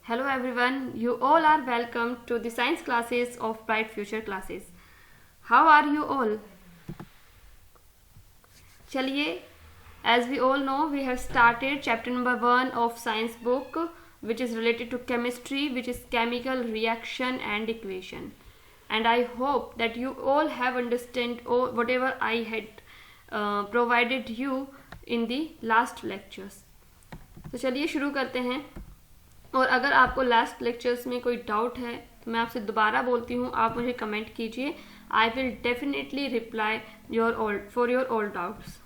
Hello everyone, you all are welcome to the science classes of Bright Future classes. How are you all? चलिए, as we all know, we have started chapter number 1 of science book, which is related to chemistry, which is chemical reaction and equation. And I hope that you all have understood whatever I had provided you in the last lectures. तो चलिए शुरू करते हैं. और अगर आपको last lectures में कोई डाउट है तो मैं आपसे दोबारा बोलती हूँ, आप मुझे कमेंट कीजिए. I will definitely reply for your all doubts.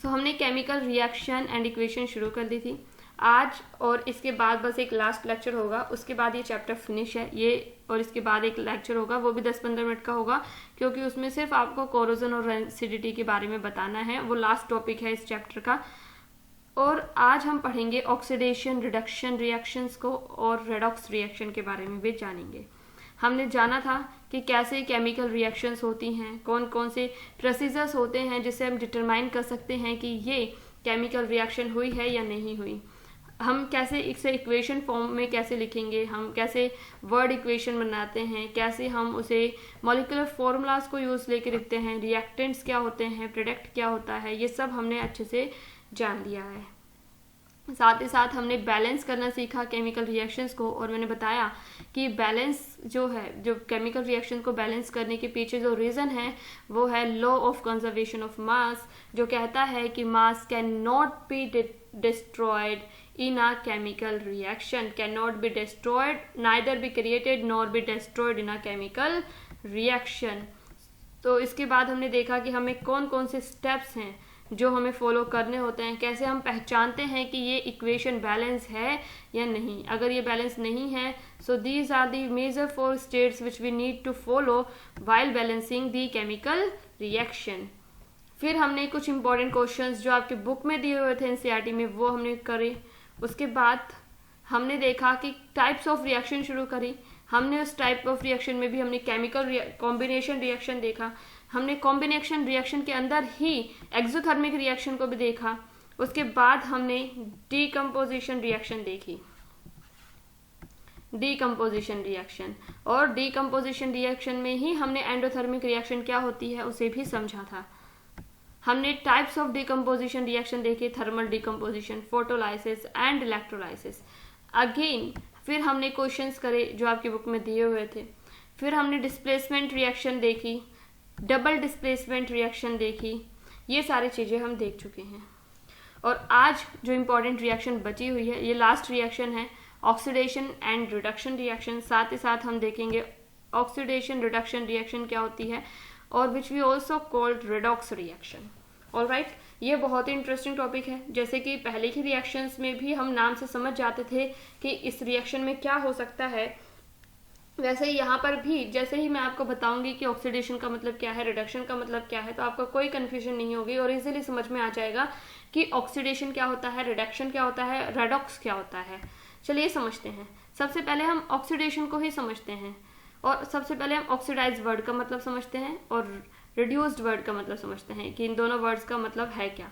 So हमने केमिकल रिएक्शन एंड इक्वेशन शुरू कर दी थी आज, और इसके बाद बस एक लास्ट लेक्चर होगा. उसके बाद ये चैप्टर फिनिश है ये, और इसके बाद एक लेक्चर होगा, वो भी 10-15 मिनट का होगा, क्योंकि उसमें सिर्फ आपको कोरोजन और रेसिडिटी के बारे में बताना है. वो लास्ट टॉपिक है इस चैप्टर का. और आज हम पढ़ेंगे ऑक्सीडेशन रिडक्शन रिएक्शंस को, और रेडॉक्स रिएक्शन के बारे में भी जानेंगे. हमने जाना था कि कैसे केमिकल रिएक्शंस होती हैं, कौन कौन से प्रोसीजर्स होते हैं जिससे हम डिटरमाइन कर सकते हैं कि ये केमिकल रिएक्शन हुई है या नहीं हुई. हम कैसे इसे इक्वेशन फॉर्म में कैसे लिखेंगे, हम कैसे वर्ड इक्वेशन बनाते हैं, कैसे हम उसे मॉलिक्यूलर फॉर्मूलाज को यूज़ लेके लिखते हैं, रिएक्टेंट्स क्या होते हैं, प्रोडक्ट क्या होता है, ये सब हमने अच्छे से जान लिया है. साथ ही साथ हमने बैलेंस करना सीखा केमिकल रिएक्शंस को, और मैंने बताया कि बैलेंस जो है, जो केमिकल रिएक्शन को बैलेंस करने के पीछे जो रीज़न है वो है law of conservation of mass, जो कहता है कि मास can not be destroyed in a chemical reaction, cannot be destroyed, neither be created nor be destroyed in a chemical reaction. तो इसके बाद हमने देखा कि हमें कौन कौन से स्टेप्स हैं जो हमें फॉलो करने होते हैं, कैसे हम पहचानते हैं कि ये इक्वेशन बैलेंस है या नहीं. अगर ये बैलेंस नहीं है, so these are the major 4 states which we need to follow while balancing the chemical reaction. फिर हमने कुछ इंपॉर्टेंट क्वेश्चंस जो आपके बुक में दिए हुए थे एनसीईआरटी में, वो हमने करे. उसके बाद हमने देखा कि टाइप्स ऑफ रिएक्शन शुरू करी. हमने उस टाइप ऑफ रिएक्शन में भी हमने केमिकल कॉम्बिनेशन रिएक्शन देखा. हमने कॉम्बिनेशन रिएक्शन के अंदर ही एक्सोथर्मिक रिएक्शन को भी देखा. उसके बाद हमने डीकम्पोजिशन रिएक्शन देखी, डीकम्पोजिशन रिएक्शन, और डीकम्पोजिशन रिएक्शन में ही हमने एंडोथर्मिक रिएक्शन क्या होती है उसे भी समझा था. हमने टाइप्स ऑफ डिकम्पोजिशन रिएक्शन देखे, thermal decomposition, photolysis and electrolysis. Again फिर हमने क्वेश्चंस करे जो आपकी बुक में दिए हुए थे. फिर हमने डिस्प्लेसमेंट रिएक्शन देखी, डबल डिस्प्लेसमेंट रिएक्शन देखी. ये सारी चीज़ें हम देख चुके हैं. और आज जो इम्पॉर्टेंट रिएक्शन बची हुई है, ये लास्ट रिएक्शन है, ऑक्सीडेशन एंड रिडक्शन रिएक्शन. साथ ही साथ हम देखेंगे ऑक्सीडेशन रिडक्शन रिएक्शन क्या होती है, और which we also called redox reaction. Alright, ये बहुत ही इंटरेस्टिंग टॉपिक है. जैसे कि पहले की रिएक्शंस में भी हम नाम से समझ जाते थे कि इस रिएक्शन में क्या हो सकता है, वैसे ही यहाँ पर भी जैसे ही मैं आपको बताऊंगी कि ऑक्सीडेशन का मतलब क्या है, रिडक्शन का मतलब क्या है, तो आपको कोई कन्फ्यूजन नहीं होगी और इजीली समझ में आ जाएगा कि ऑक्सीडेशन क्या होता है, रिडक्शन क्या होता है, रेडॉक्स क्या होता है. चलिए समझते हैं. सबसे पहले हम ऑक्सीडेशन को ही समझते हैं, और सबसे पहले हम ऑक्सीडाइज वर्ड का मतलब समझते हैं और रिड्यूस्ड वर्ड का मतलब समझते हैं कि इन दोनों वर्ड्स का मतलब है क्या.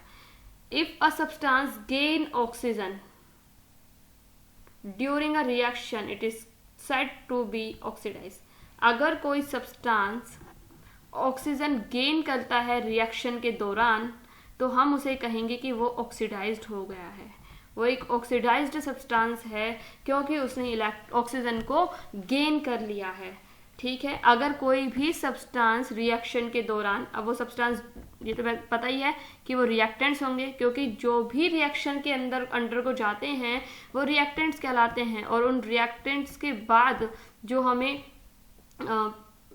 If a substance gain oxygen during a reaction it is said to be oxidize. अगर कोई सब्सटेंस ऑक्सीजन गेन करता है रिएक्शन के दौरान, तो हम उसे कहेंगे कि वो ऑक्सीडाइज्ड हो गया है, वो एक ऑक्सीडाइज्ड सब्सटेंस है, क्योंकि उसने ऑक्सीजन को गेन कर लिया है. ठीक है. अगर कोई भी सब्सटेंस रिएक्शन के दौरान, अब वो सब्सटेंस ये तो पता ही है कि वो रिएक्टेंट्स होंगे, क्योंकि जो भी रिएक्शन के अंदर को जाते हैं वो रिएक्टेंट्स कहलाते हैं, और उन रिएक्टेंट्स के बाद जो हमें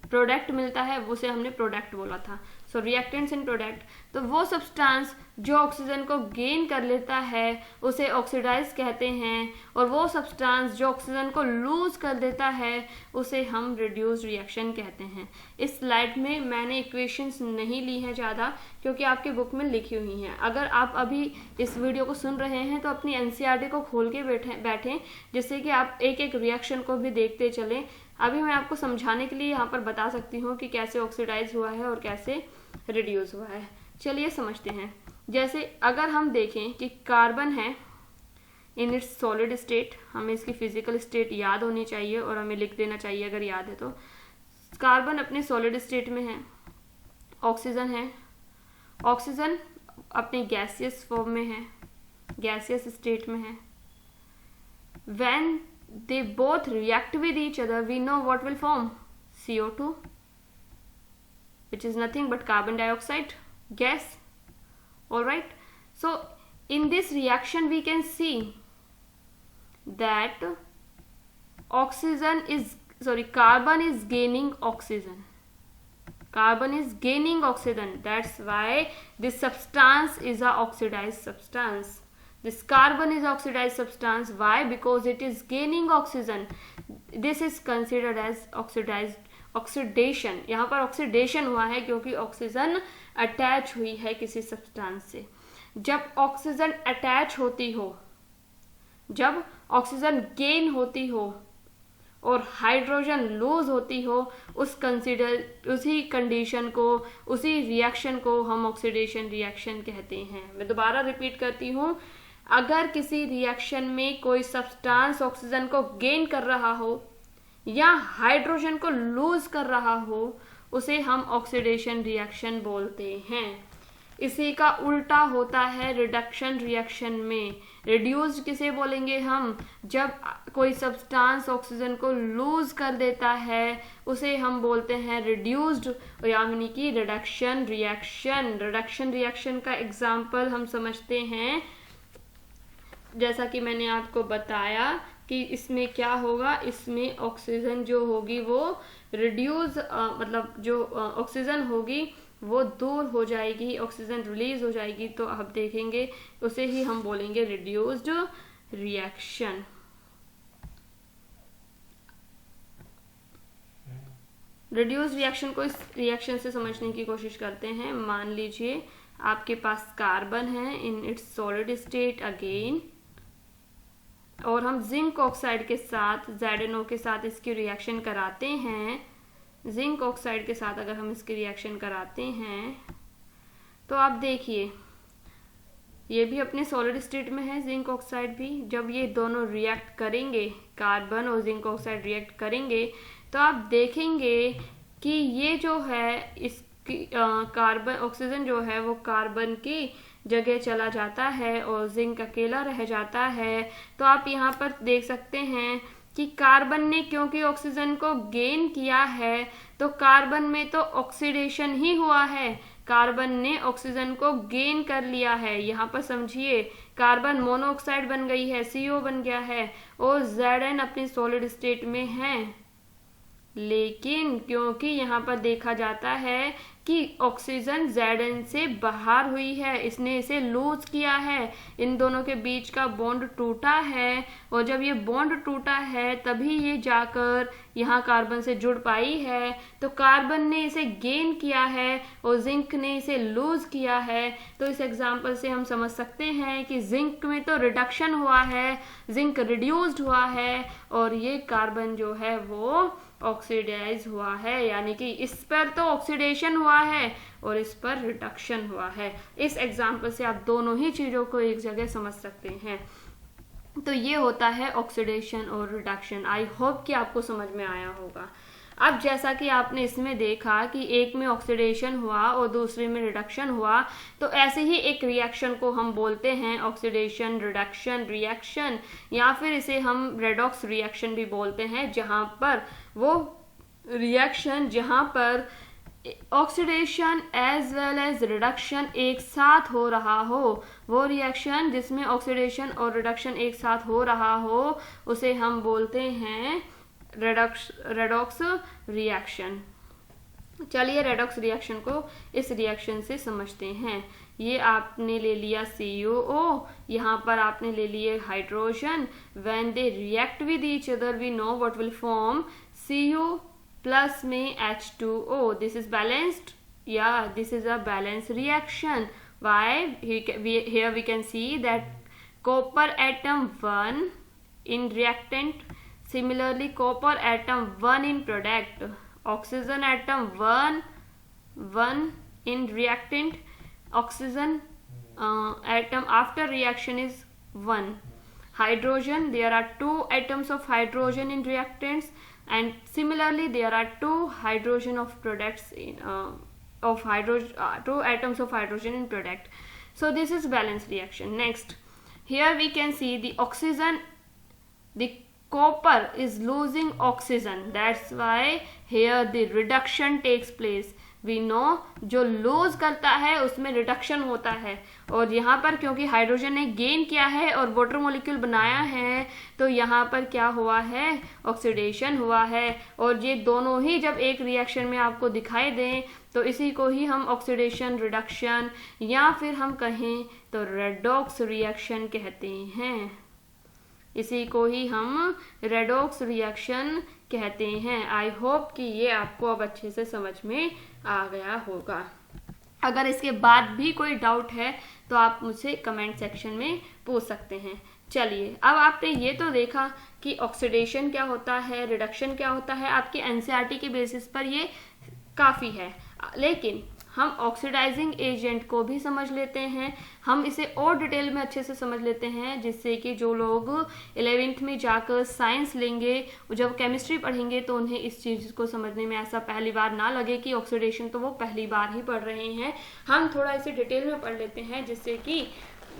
प्रोडक्ट मिलता है उसे हमने प्रोडक्ट बोला था. सो रिएक्टेंट्स एंड प्रोडक्ट. तो वो सब्सटेंस जो ऑक्सीजन को गेन कर लेता है उसे ऑक्सीडाइज कहते हैं, और वो सब्सटेंस जो ऑक्सीजन को लूज कर देता है उसे हम रिड्यूस्ड रिएक्शन कहते हैं. इस स्लाइड में मैंने इक्वेशंस नहीं ली हैं ज़्यादा, क्योंकि आपके बुक में लिखी हुई हैं. अगर आप अभी इस वीडियो को सुन रहे हैं तो अपनी एनसीईआरटी को खोल के बैठें, जिससे कि आप एक एक रिएक्शन को भी देखते चलें. अभी मैं आपको समझाने के लिए यहाँ पर बता सकती हूँ कि कैसे ऑक्सीडाइज हुआ है और कैसे रिड्यूस हुआ है. चलिए समझते हैं. जैसे अगर हम देखें कि कार्बन है, इन इट्स सॉलिड स्टेट, हमें इसकी फिजिकल स्टेट याद होनी चाहिए और हमें लिख देना चाहिए अगर याद है तो। कार्बन अपने सॉलिड स्टेट में है, ऑक्सीजन है, ऑक्सीजन अपने गैसियस फॉर्म में है, गैसियस स्टेट में है। When they both react with each other we know what will form CO2 which is nothing but carbon dioxide gas. All right, so in this reaction we can see that carbon is gaining oxygen. Carbon is gaining oxygen. That's why this substance is a oxidized substance. This carbon is oxidized substance. Why? Because it is gaining oxygen. This is considered as oxidation. यहाँ पर oxidation हुआ है क्योंकि oxygen attach हुई है किसी substance से। जब ऑक्सीजन अटैच होती हो, जब ऑक्सीजन गेन होती हो और हाइड्रोजन लूज होती हो, उसी कंडीशन को, उसी रिएक्शन को हम ऑक्सीडेशन रिएक्शन कहते हैं। मैं दोबारा रिपीट करती हूँ, अगर किसी रिएक्शन में कोई सब्सटेंस ऑक्सीजन को गेन कर रहा हो या हाइड्रोजन को लूज कर रहा हो, उसे हम ऑक्सीडेशन रिएक्शन बोलते हैं। इसी का उल्टा होता है रिडक्शन रिएक्शन में। रिड्यूस्ड किसे बोलेंगे हम? जब कोई सब्सटेंस ऑक्सीजन को लूज कर देता है उसे हम बोलते हैं रिड्यूस्ड, यानी कि रिडक्शन रिएक्शन। रिडक्शन रिएक्शन का एग्जाम्पल हम समझते हैं, जैसा कि मैंने आपको बताया कि इसमें क्या होगा, इसमें ऑक्सीजन जो होगी वो रिड्यूस मतलब जो ऑक्सीजन होगी वो दूर हो जाएगी, ऑक्सीजन रिलीज हो जाएगी, तो आप देखेंगे उसे ही हम बोलेंगे रिड्यूस्ड रिएक्शन। रिड्यूस्ड रिएक्शन को इस रिएक्शन से समझने की कोशिश करते हैं। मान लीजिए आपके पास कार्बन है in its solid state again, और हम जिंक ऑक्साइड के साथ ZnO के साथ इसकी रिएक्शन कराते हैं। जिंक ऑक्साइड के साथ अगर हम इसकी रिएक्शन कराते हैं तो आप देखिए ये भी अपने सॉलिड स्टेट में है, जिंक ऑक्साइड भी। जब ये दोनों रिएक्ट करेंगे, कार्बन और जिंक ऑक्साइड रिएक्ट करेंगे, तो आप देखेंगे कि ये जो है इसकी कार्बन ऑक्सीजन जो है वो कार्बन की जगह चला जाता है और जिंक अकेला रह जाता है। तो आप यहाँ पर देख सकते हैं कि कार्बन ने क्योंकि ऑक्सीजन को गेन किया है तो कार्बन में तो ऑक्सीडेशन ही हुआ है, कार्बन ने ऑक्सीजन को गेन कर लिया है। यहाँ पर समझिए कार्बन मोनोऑक्साइड बन गई है, CO बन गया है, और Zn अपनी सॉलिड स्टेट में है। लेकिन क्योंकि यहाँ पर देखा जाता है कि ऑक्सीजन Zn से बाहर हुई है, इसने इसे लूज किया है, इन दोनों के बीच का बॉन्ड टूटा है, और जब ये बॉन्ड टूटा है तभी ये जाकर यहाँ कार्बन से जुड़ पाई है। तो कार्बन ने इसे गेन किया है और जिंक ने इसे लूज किया है। तो इस एग्जाम्पल से हम समझ सकते हैं कि जिंक में तो रिडक्शन हुआ है, जिंक रिड्यूस्ड हुआ है, और ये कार्बन जो है वो ऑक्सीडाइज हुआ है, यानी कि इस पर तो ऑक्सीडेशन हुआ है और इस पर रिडक्शन हुआ है। इस एग्जाम्पल से आप दोनों ही चीजों को एक जगह समझ सकते हैं। तो ये होता है ऑक्सीडेशन और रिडक्शन। आई होप कि आपको समझ में आया होगा। अब जैसा कि आपने इसमें देखा कि एक में ऑक्सीडेशन हुआ और दूसरे में रिडक्शन हुआ, तो ऐसे ही एक रिएक्शन को हम बोलते हैं ऑक्सीडेशन रिडक्शन रिएक्शन, या फिर इसे हम रेडॉक्स रिएक्शन भी बोलते हैं, जहां पर वो रिएक्शन जहां पर oxidation as well as reduction एक साथ हो रहा हो, वो रिएक्शन जिसमें ऑक्सीडेशन और रिडक्शन एक साथ हो रहा हो, उसे हम बोलते हैं रेडॉक्स रिएक्शन। चलिए रेडॉक्स रिएक्शन को इस रिएक्शन से समझते हैं। ये आपने ले लिया CuO, यहाँ पर आपने ले लिए hydrogen. When they react with each other we know what will form Cu plus में H2O. दिस इज बैलेंस्ड, या this is a balance reaction. Why? Here we can see that copper atom 1 in reactant, similarly copper atom 1 in product, oxygen atom 1 in reactant, oxygen atom after reaction is 1. hydrogen, there are 2 atoms of hydrogen in reactants, and similarly there are 2 hydrogen of products in 2 atoms of hydrogen in product. So this is balanced reaction. Next, here we can see the oxygen, the copper is losing oxygen, that's why here the reduction takes place. We know जो loose करता है उसमें reduction होता है, और यहाँ पर क्योंकि हाइड्रोजन ने गेन किया है और वाटर मॉलिक्यूल बनाया है तो यहाँ पर क्या हुआ है, ऑक्सीडेशन हुआ है। और ये दोनों ही जब एक रिएक्शन में आपको दिखाई दें तो इसी को ही हम ऑक्सीडेशन रिडक्शन या फिर हम कहें तो रेडॉक्स रिएक्शन कहते हैं। इसी को ही हम रेडॉक्स रिएक्शन कहते हैं। आई होप कि ये आपको अब अच्छे से समझ में आ गया होगा। अगर इसके बाद भी कोई डाउट है तो आप मुझसे कमेंट सेक्शन में पूछ सकते हैं। चलिए, अब आपने ये तो देखा कि ऑक्सीडेशन क्या होता है, रिडक्शन क्या होता है, आपके एनसीईआरटी के बेसिस पर ये काफ़ी है। लेकिन हम ऑक्सीडाइजिंग एजेंट को भी समझ लेते हैं, हम इसे और डिटेल में अच्छे से समझ लेते हैं, जिससे कि जो लोग 11th में जाकर साइंस लेंगे, जब केमिस्ट्री पढ़ेंगे तो उन्हें इस चीज़ को समझने में ऐसा पहली बार ना लगे कि ऑक्सीडेशन तो वो पहली बार ही पढ़ रहे हैं। हम थोड़ा इसे डिटेल में पढ़ लेते हैं जिससे कि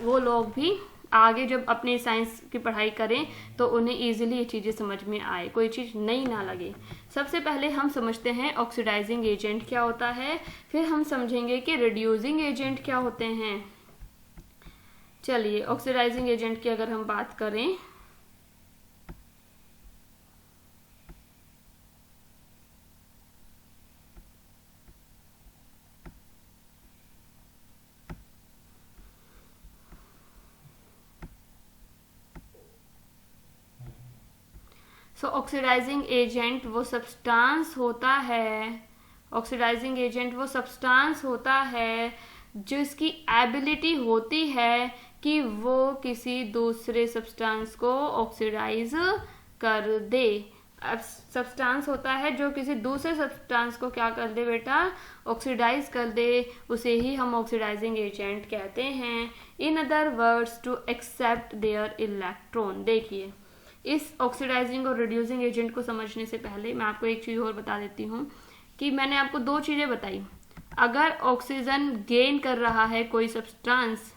वो लोग भी आगे जब अपने साइंस की पढ़ाई करें तो उन्हें ईजिली ये चीज़ें समझ में आए, कोई चीज़ नई ना लगे। सबसे पहले हम समझते हैं ऑक्सीडाइजिंग एजेंट क्या होता है, फिर हम समझेंगे कि रिड्यूसिंग एजेंट क्या होते हैं। चलिए, ऑक्सीडाइजिंग एजेंट की अगर हम बात करें ऑक्सीडाइजिंग एजेंट वो सब्सटेंस होता है, ऑक्सीडाइजिंग एजेंट वो सब्सटेंस होता है जिसकी एबिलिटी होती है कि वो किसी दूसरे सब्सटेंस को ऑक्सीडाइज कर दे। अब सब्सटेंस होता है जो किसी दूसरे सब्सटेंस को क्या कर दे बेटा, ऑक्सीडाइज कर दे, उसे ही हम ऑक्सीडाइजिंग एजेंट कहते हैं। In other words, to accept their electron. देखिए, इस ऑक्सीडाइजिंग और रिड्यूसिंग एजेंट को समझने से पहले मैं आपको एक चीज़ और बता देती हूँ कि मैंने आपको 2 चीज़ें बताई। अगर ऑक्सीजन गेन कर रहा है कोई सब्सटेंस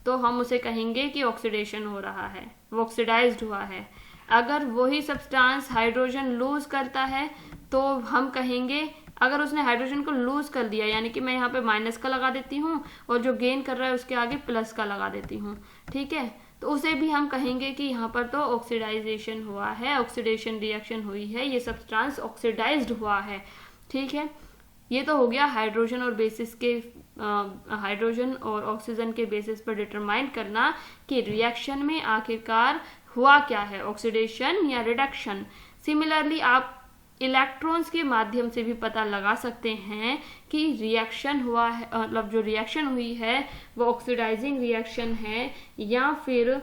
तो हम उसे कहेंगे कि ऑक्सीडेशन हो रहा है, वो ऑक्सीडाइज्ड हुआ है। अगर वही सब्सटेंस हाइड्रोजन लूज करता है तो हम कहेंगे, अगर उसने हाइड्रोजन को लूज कर दिया, यानी कि मैं यहाँ पे माइनस का लगा देती हूँ और जो गेन कर रहा है उसके आगे प्लस का लगा देती हूँ, ठीक है, तो उसे भी हम कहेंगे कि यहाँ पर तो ऑक्सीडाइजेशन हुआ है, ऑक्सीडेशन रिएक्शन हुई है, ये सब्सटेंस ऑक्सीडाइज्ड हुआ है, ठीक है। ये तो हो गया हाइड्रोजन और बेसिस के हाइड्रोजन और ऑक्सीजन के बेसिस पर डिटरमाइन करना कि रिएक्शन में आखिरकार हुआ क्या है, ऑक्सीडेशन या रिडक्शन। सिमिलरली आप इलेक्ट्रॉन्स के माध्यम से भी पता लगा सकते हैं कि रिएक्शन हुआ है, मतलब जो रिएक्शन हुई है वो ऑक्सीडाइजिंग रिएक्शन है या फिर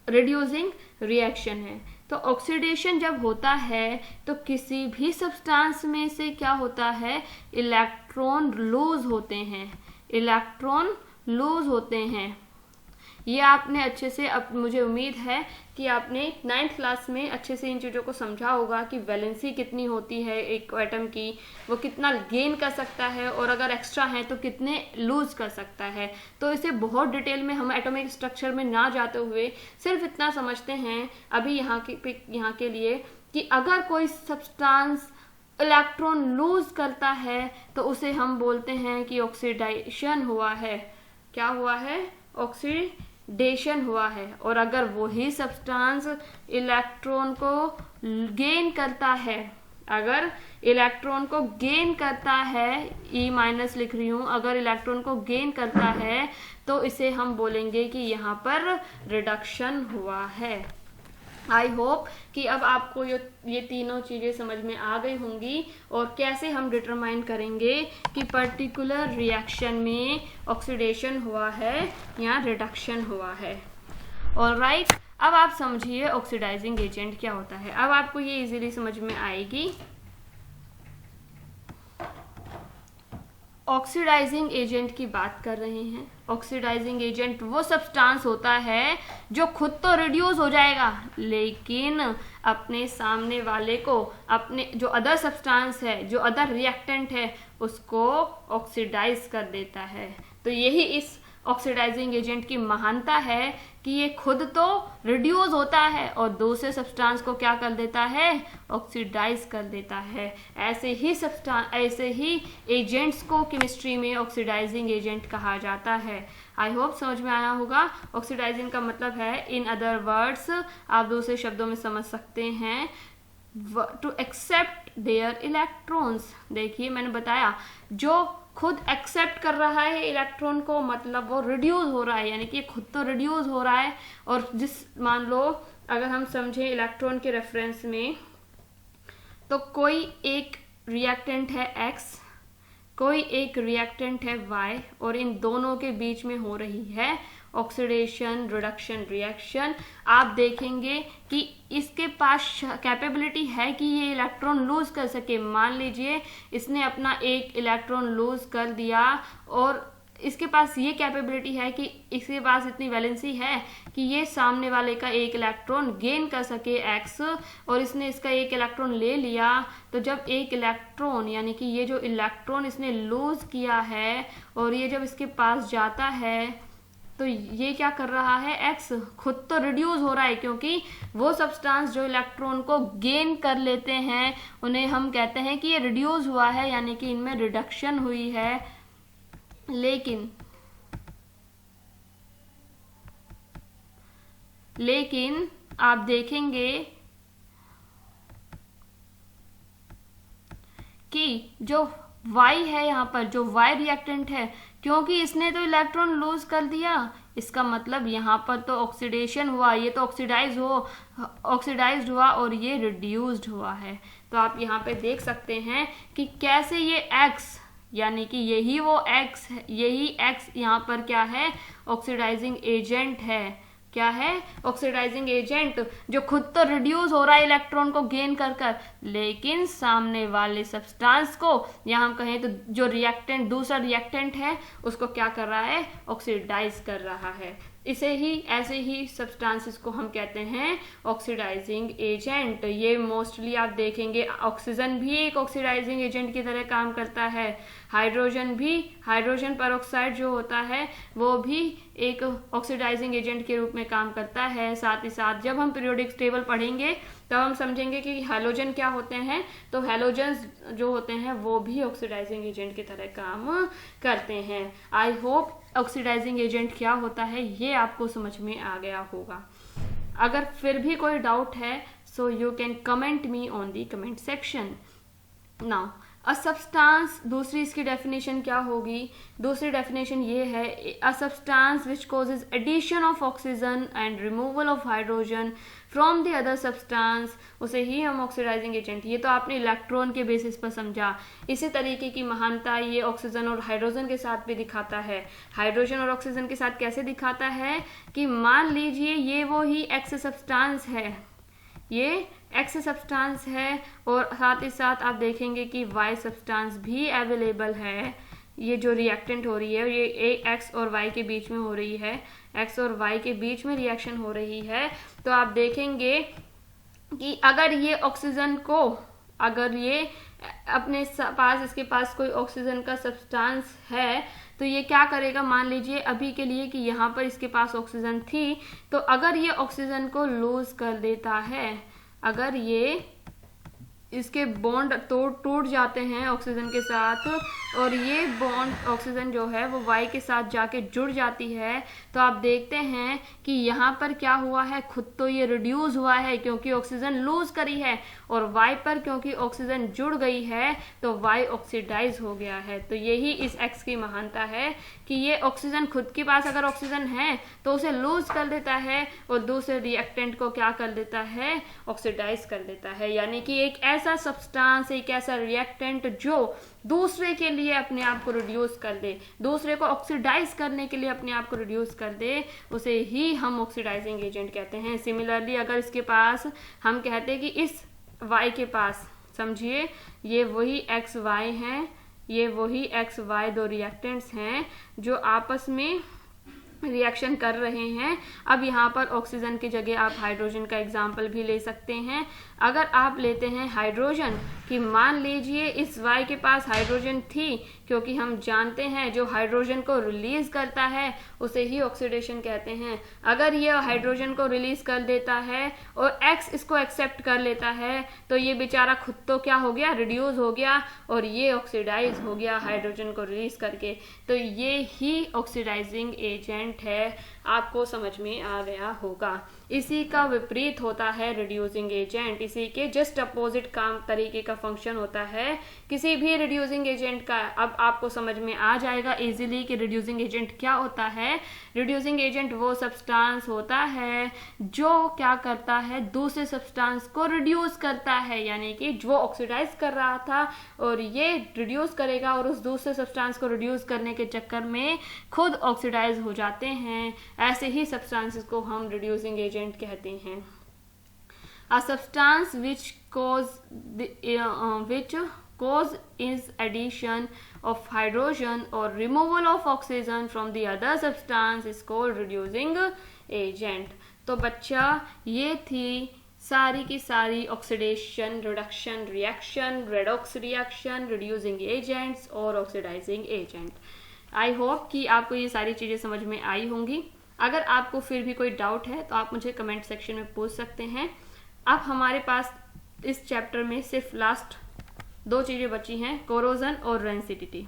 रिड्यूसिंग रिएक्शन है। तो ऑक्सीडेशन जब होता है तो किसी भी सब्सटेंस में से क्या होता है, इलेक्ट्रॉन लूज होते हैं, इलेक्ट्रॉन लूज होते हैं। ये आपने अच्छे से, अब मुझे उम्मीद है कि आपने 9th क्लास में अच्छे से इन चीज़ों को समझा होगा कि वैलेंसी कितनी होती है एक एटम की, वो कितना गेन कर सकता है और अगर एक्स्ट्रा है तो कितने लूज कर सकता है। तो इसे बहुत डिटेल में हम एटॉमिक स्ट्रक्चर में ना जाते हुए सिर्फ इतना समझते हैं अभी यहाँ के लिए कि अगर कोई सब्सटेंस इलेक्ट्रॉन लूज करता है तो उसे हम बोलते हैं कि ऑक्सीडेशन हुआ है। क्या हुआ है, ऑक्सीडेशन हुआ है। और अगर वही सब्सटेंस इलेक्ट्रॉन को गेन करता है, अगर इलेक्ट्रॉन को गेन करता है, E- लिख रही हूँ, अगर इलेक्ट्रॉन को गेन करता है तो इसे हम बोलेंगे कि यहाँ पर रिडक्शन हुआ है। आई होप कि अब आपको ये तीनों चीज़ें समझ में आ गई होंगी और कैसे हम डिटरमाइन करेंगे कि पर्टिकुलर रिएक्शन में ऑक्सीडेशन हुआ है या रिडक्शन हुआ है। ऑलराइट, अब आप समझिए ऑक्सीडाइजिंग एजेंट क्या होता है। अब आपको ये इजीली समझ में आएगी। ऑक्सीडाइजिंग एजेंट की बात कर रहे हैं। ऑक्सीडाइजिंग एजेंट वो सब्सटेंस होता है जो खुद तो रिड्यूस हो जाएगा लेकिन अपने सामने वाले को, अपने जो अदर सब्सटेंस है, जो अदर रिएक्टेंट है, उसको ऑक्सीडाइज कर देता है। तो यही इस ऑक्सीडाइजिंग एजेंट की महानता है कि ये खुद तो रिड्यूस होता है और दूसरे सब्सटेंस को क्या कर देता है, ऑक्सीडाइज कर देता है। ऐसे ही एजेंट्स को केमिस्ट्री में ऑक्सीडाइजिंग एजेंट कहा जाता है। आई होप समझ में आया होगा। ऑक्सीडाइजिंग का मतलब है, इन अदर वर्ड्स, आप दूसरे शब्दों में समझ सकते हैं, टू एक्सेप्ट देयर इलेक्ट्रॉन्स। देखिए मैंने बताया, जो खुद एक्सेप्ट कर रहा है इलेक्ट्रॉन को, मतलब वो रिड्यूस हो रहा है, यानी कि खुद तो रिड्यूस हो रहा है। और मान लो अगर हम समझें इलेक्ट्रॉन के रेफरेंस में, तो कोई एक रिएक्टेंट है X, कोई एक रिएक्टेंट है Y, और इन दोनों के बीच में हो रही है ऑक्सीडेशन रिडक्शन रिएक्शन। आप देखेंगे कि इसके पास कैपेबिलिटी है कि ये इलेक्ट्रॉन लूज कर सके। मान लीजिए इसने अपना एक इलेक्ट्रॉन लूज कर दिया और इसके पास ये कैपेबिलिटी है कि इसके पास इतनी वैलेंसी है कि ये सामने वाले का एक इलेक्ट्रॉन गेन कर सके X, और इसने इसका एक इलेक्ट्रॉन ले लिया। तो जब एक इलेक्ट्रॉन, यानी कि ये जो इलेक्ट्रॉन इसने लूज किया है और ये जब इसके पास जाता है, तो ये क्या कर रहा है, X खुद तो रिड्यूस हो रहा है, क्योंकि वो सब्सटेंस जो इलेक्ट्रॉन को गेन कर लेते हैं उन्हें हम कहते हैं कि ये रिड्यूस हुआ है, यानी कि इनमें रिडक्शन हुई है। लेकिन आप देखेंगे कि जो Y है, यहाँ पर जो Y रिएक्टेंट है, क्योंकि इसने तो इलेक्ट्रॉन लूज कर दिया, इसका मतलब यहाँ पर तो ऑक्सीडेशन हुआ, ये तो ऑक्सीडाइज्ड हुआ और ये रिड्यूस्ड हुआ है। तो आप यहाँ पे देख सकते हैं कि कैसे ये X, यानी कि यही X यहाँ पर क्या है, ऑक्सीडाइजिंग एजेंट है। क्या है, ऑक्सीडाइजिंग एजेंट, जो खुद तो रिड्यूस हो रहा है इलेक्ट्रॉन को गेन कर, लेकिन सामने वाले सब्सटेंस को, या हम कहें तो जो दूसरा रिएक्टेंट है, उसको क्या कर रहा है, ऑक्सीडाइज कर रहा है। ऐसे ही सब्सटेंसेस को हम कहते हैं ऑक्सीडाइजिंग एजेंट। ये मोस्टली आप देखेंगे, ऑक्सीजन भी एक ऑक्सीडाइजिंग एजेंट की तरह काम करता है। हाइड्रोजन परऑक्साइड जो होता है वो भी एक ऑक्सीडाइजिंग एजेंट के रूप में काम करता है। साथ ही साथ जब हम पीरियोडिक टेबल पढ़ेंगे तब हम समझेंगे कि हैलोजन क्या होते हैं। तो हैलोजन्स जो होते हैं वो भी ऑक्सीडाइजिंग एजेंट की तरह काम करते हैं। आई होप ऑक्सीडाइजिंग एजेंट क्या होता है ये आपको समझ में आ गया होगा। अगर फिर भी कोई डाउट है, so you can comment me on the comment section. Now a substance, दूसरी इसकी डेफिनेशन क्या होगी? दूसरी डेफिनेशन ये है, a substance which causes addition of oxygen and removal of hydrogen from the other substance, उसे ही हम ऑक्सीडाइजिंग एजेंट। ये तो आपने इलेक्ट्रॉन के बेसिस पर समझा। इसी तरीके की महानता ये ऑक्सीजन और हाइड्रोजन के साथ भी दिखाता है। हाइड्रोजन और ऑक्सीजन के साथ कैसे दिखाता है कि मान लीजिए ये वो ही एक्स सब्सटेंस है, ये एक्स सब्सटेंस है, और साथ ही साथ आप देखेंगे कि वाई सब्सटेंस भी अवेलेबल है। ये जो रिएक्टेंट हो रही है ये एक्स और वाई के बीच में हो रही है, एक्स और वाई के बीच में रिएक्शन हो रही है। तो आप देखेंगे कि अगर ये ऑक्सीजन को, अगर ये अपने पास, इसके पास कोई ऑक्सीजन का सब्सटेंस है, तो ये क्या करेगा, मान लीजिए अभी के लिए कि यहाँ पर इसके पास ऑक्सीजन थी, तो अगर ये ऑक्सीजन को लूज कर देता है, अगर ये इसके बॉन्ड टूट जाते हैं ऑक्सीजन के साथ, और ये बॉन्ड ऑक्सीजन जो है वो वाई के साथ जाके जुड़ जाती है, तो आप देखते हैं कि यहाँ पर क्या हुआ है, खुद तो ये रिड्यूस हुआ है क्योंकि ऑक्सीजन लूज करी है, और वाई पर क्योंकि ऑक्सीजन जुड़ गई है तो वाई ऑक्सीडाइज हो गया है। तो यही इस एक्स की महानता है कि ये ऑक्सीजन, खुद के पास अगर ऑक्सीजन है तो उसे लूज कर देता है और दूसरे रिएक्टेंट को क्या कर देता है, ऑक्सीडाइज कर देता है। यानी कि एक ऐसा सब्सटेंस, एक ऐसा रिएक्टेंट जो दूसरे के लिए अपने आप को रिड्यूस कर दे, दूसरे को ऑक्सीडाइज करने के लिए अपने आप को रिड्यूस कर दे, उसे ही हम ऑक्सीडाइजिंग एजेंट कहते हैं। सिमिलरली अगर इसके पास, हम कहते हैं कि इस Y के पास, समझिए ये वही एक्स वाई हैं, ये वही XY दो रिएक्टेंट्स हैं जो आपस में रिएक्शन कर रहे हैं। अब यहाँ पर ऑक्सीजन की जगह आप हाइड्रोजन का एग्जाम्पल भी ले सकते हैं। अगर आप लेते हैं हाइड्रोजन कि मान लीजिए इस Y के पास हाइड्रोजन थी, क्योंकि हम जानते हैं जो हाइड्रोजन को रिलीज करता है उसे ही ऑक्सीडेशन कहते हैं। अगर ये हाइड्रोजन को रिलीज कर देता है और X इसको एक्सेप्ट कर लेता है तो ये बेचारा खुद तो क्या हो गया, रिड्यूस हो गया, और ये ऑक्सीडाइज हो गया हाइड्रोजन को रिलीज करके। तो ये ही ऑक्सीडाइजिंग एजेंट है। आपको समझ में आ गया होगा। इसी का विपरीत होता है रिड्यूसिंग एजेंट। इसी के जस्ट अपोजिट काम तरीके का फंक्शन होता है किसी भी रिड्यूसिंग एजेंट का। अब आपको समझ में आ जाएगा इजीली कि रिड्यूसिंग एजेंट क्या होता है। रिड्यूसिंग एजेंट वो सब्सटेंस होता है जो क्या करता है, दूसरे सब्सटेंस को रिड्यूस करता है, यानी कि जो ऑक्सीडाइज कर रहा था और ये रिड्यूस करेगा और उस दूसरे सब्सटेंस को रिड्यूस करने के चक्कर में खुद ऑक्सीडाइज हो जाते हैं। ऐसे ही सब्सटेंसेस को हम रिड्यूसिंग एजेंट कहते हैं। A substance which cause is addition of hydrogen or removal of oxygen from the other substance is called reducing agent। तो बच्चा ये थी सारी की सारी oxidation, reduction reaction, redox reaction, reducing agents और ऑक्सीडाइजिंग एजेंट। आई होप कि आपको ये सारी चीज़ें समझ में आई होंगी। अगर आपको फिर भी कोई डाउट है तो आप मुझे कमेंट सेक्शन में पूछ सकते हैं। अब हमारे पास इस चैप्टर में सिर्फ लास्ट 2 चीज़ें बची हैं, कोरोजन और रेंसिडिटी,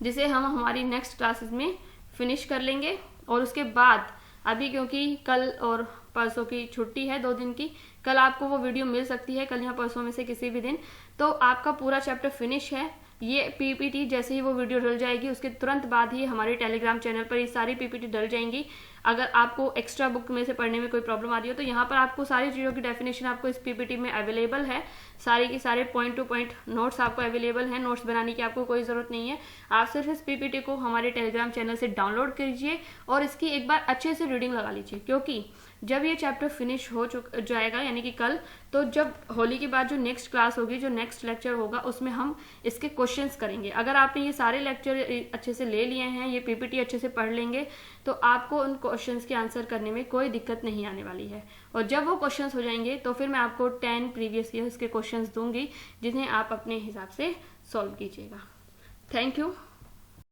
जिसे हम हमारी नेक्स्ट क्लासेस में फिनिश कर लेंगे। और उसके बाद अभी क्योंकि कल और परसों की छुट्टी है 2 दिन की, कल आपको वो वीडियो मिल सकती है, कल या परसों में से किसी भी दिन, तो आपका पूरा चैप्टर फिनिश है। ये पीपीटी जैसे ही वो वीडियो डल जाएगी उसके तुरंत बाद ही हमारे टेलीग्राम चैनल पर ये सारी पीपीटी डल जाएंगी। अगर आपको एक्स्ट्रा बुक में से पढ़ने में कोई प्रॉब्लम आ रही हो तो यहाँ पर आपको सारी चीज़ों की डेफिनेशन आपको इस पीपीटी में अवेलेबल है। सारे के सारे पॉइंट टू पॉइंट नोट्स आपको अवेलेबल हैं। नोट्स बनाने की आपको कोई ज़रूरत नहीं है। आप सिर्फ इस पीपीटी को हमारे टेलीग्राम चैनल से डाउनलोड कीजिए और इसकी एक बार अच्छे से रीडिंग लगा लीजिए, क्योंकि जब ये चैप्टर फिनिश हो जाएगा यानी कि कल, तो जब होली के बाद जो नेक्स्ट क्लास होगी, जो नेक्स्ट लेक्चर होगा, उसमें हम इसके क्वेश्चंस करेंगे। अगर आपने ये सारे लेक्चर अच्छे से ले लिए हैं, ये पीपीटी अच्छे से पढ़ लेंगे, तो आपको उन क्वेश्चंस के आंसर करने में कोई दिक्कत नहीं आने वाली है। और जब वो क्वेश्चंस हो जाएंगे तो फिर मैं आपको 10 प्रीवियस ईयर्स के क्वेश्चंस दूंगी जिन्हें आप अपने हिसाब से सॉल्व कीजिएगा। Thank you.